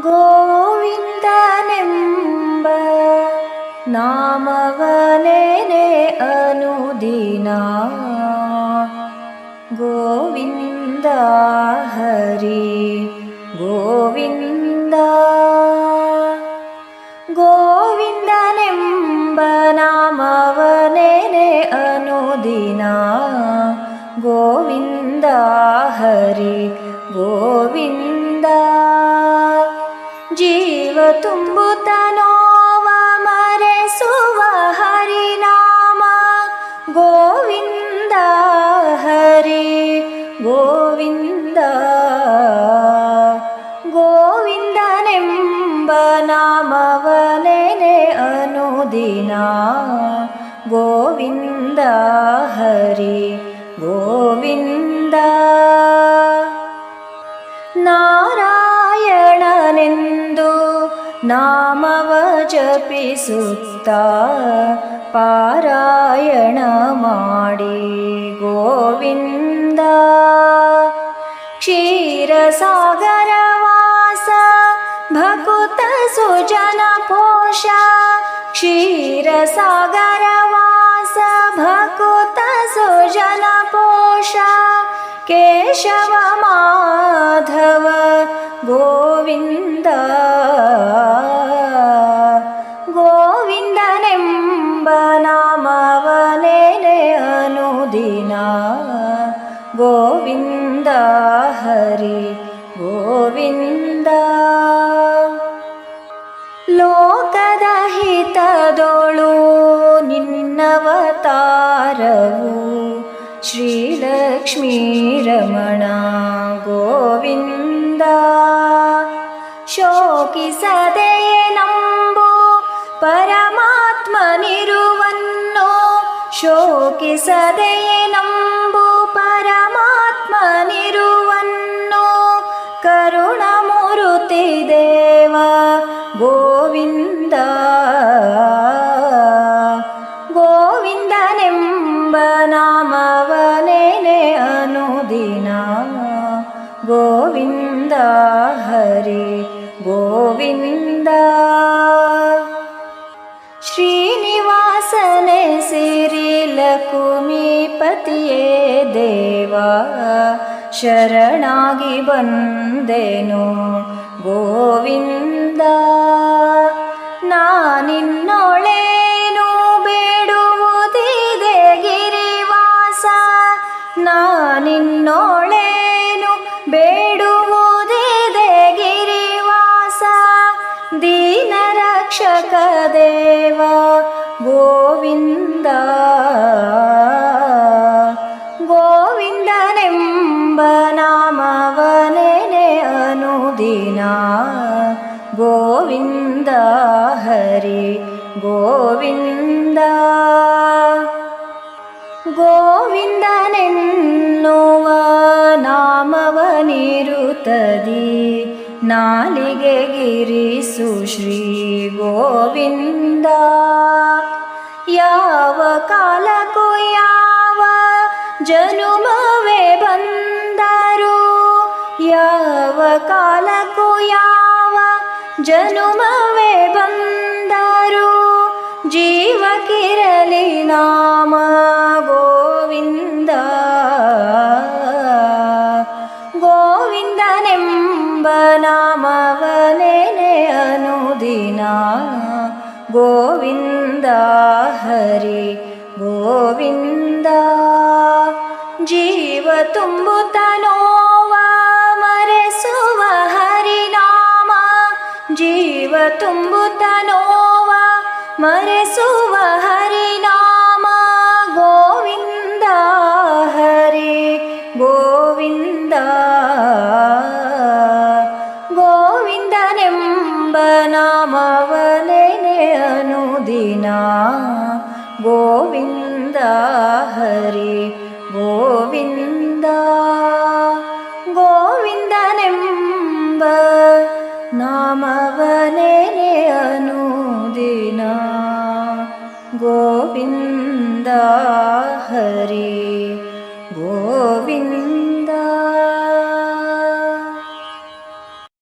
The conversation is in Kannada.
ಗೋವಿಂದನೆಂಬ ನಾಮವನೆನೆ ಅನುದಿನ. ಗೋವಿಂದ ಹರಿ ಗೋವಿಂದ. ಗೋವಿಂದನೆಂಬ ನಾಮವನೆನೆ ಅನುದಿನ. ಗೋವಿಂದ ಹರಿ ಗೋವಿಂದ. ಜೀವ ತುಂಬುತ್ತ ನೋವ ಮರೆಸುವ ಹರಿನಾಮ. ಗೋವಿಂದ ಹರಿ ಗೋವಿಂದ. ಗೋವಿಂದನೆಂಬ ನಾಮವನೆನೆ ಅನುದಿನ. ಗೋವಿಂದ ಹರಿ ಗೋವಿಂದ. ನಾರಾಯಣನೆಂದು ನಾಮವ ಜಪಿಸುತ್ತ ಪಾರಾಯಣ ಮಾಡಿ ಗೋವಿಂದ. ಕ್ಷೀರಸಾಗರ ವಾಸ ಭಕುತ ಸುಜನ ಪೋಷ. ಕ್ಷೀರಸಾಗರ ವಾಸ ಭಕುತ ಸುಜನ ಪೋಷ. ಕೇಶವ ಮಾಧವ ಗೋವಿಂದ. ಗೋವಿಂದನೆಂಬ ನಾಮವನೆನೆ ಅನುದಿನ. ಗೋವಿಂದ ಹರಿ ಗೋವಿಂದ. ಲೋಕದ ಹಿತದೊಳು ನಿನ್ನವತಾರವು ಶ್ರೀಲಕ್ಷ್ಮೀ ರಮಣ ಗೋವಿಂದ. ಶೋಕಿಸದೆಯೇ ನಂಬು ಪರಮಾತ್ಮನಿರುವನ್ನೋ. ಶೋಕಿಸದೆಯೇ ನಂಬು ಪರಮಾತ್ಮನಿರುವನ್ನೋ. ಕರುಣಮೂರ್ತಿ ದೇವ ಗೋವಿಂದ. ಗೋವಿಂದನೆಂಬ ನಾಮವನೆನೆ ಅನುದಿನ. ಗೋವಿಂದ ಹರಿ ಗೋವಿಂದ. ಶ್ರೀನಿವಾಸನೆ ಸಿರಿಲಕುಮಿಪತಿಯೇ ದೇವ. ಶರಣಾಗಿ ಬಂದೆನು ಗೋವಿಂದ. ನಾನಿನ್ನೊಳೇನು ಬೇಡುವುದಿದೆ ಗಿರಿವಾಸ. ನಾನಿನ್ನೊಳೇನು ಬೇಡುವುದಿದೆ ಗಿರಿವಾಸ. ದೀನ ರಕ್ಷಕ ದೇವ ಗೋವಿಂದ. ಗೋವಿಂದನೆಂಬ ನಾಮವನೆನೆ ಅನುದಿನ. ಗೋವಿಂದ ಹರಿ ಗೋವಿಂದ. ಗೋವಿಂದನೆನ್ನುವ ನಾಮವನಿರುತ್ತದಿ ನಾಲಿಗೆಗಿರಿಸು ಶ್ರೀ ಗೋವಿಂದ. ಯಾವ ಕಾಲಕ್ಕೂ ಯಾವ ಜನುಮವೇ ಬಂದರು. ಯಾವ ಕಾಲಕ್ಕೂ ಯಾವ ಜನುಮವೇ ಬಂದರು. ಜೀವಕ್ಕಿರಲಿ ನಾಮ ಗೋವಿಂದ. ಗೋವಿಂದನೆಂಬ ನಾಮವನೆನೆ ಅನುದಿನ. ಗೋವಿಂದ ಹರಿ ಗೋವಿಂದ. ಜೀವ ತುಂಬುತ್ತ ನೋವ ಮರೆಸುವ ಹರಿನಾಮ. ಜೀವ ತುಂಬುತ್ತ ನೋವ ಮರೆಸುವ ಹರಿನಾಮ. ಗೋವಿಂದ ಹರಿ ಗೋವಿಂದ. ಗೋವಿಂದನೆಂಬ ನಾಮವನೆನೆ ಅನುದಿನ. ಗೋವಿಂದ ಹರಿ ಗೋವಿಂದ. ಗೋವಿಂದನೆಂಬ ನಾಮವನೆನೆ ಅನುದಿನ. ಗೋವಿಂದ ಹರಿ ಗೋವಿಂದ.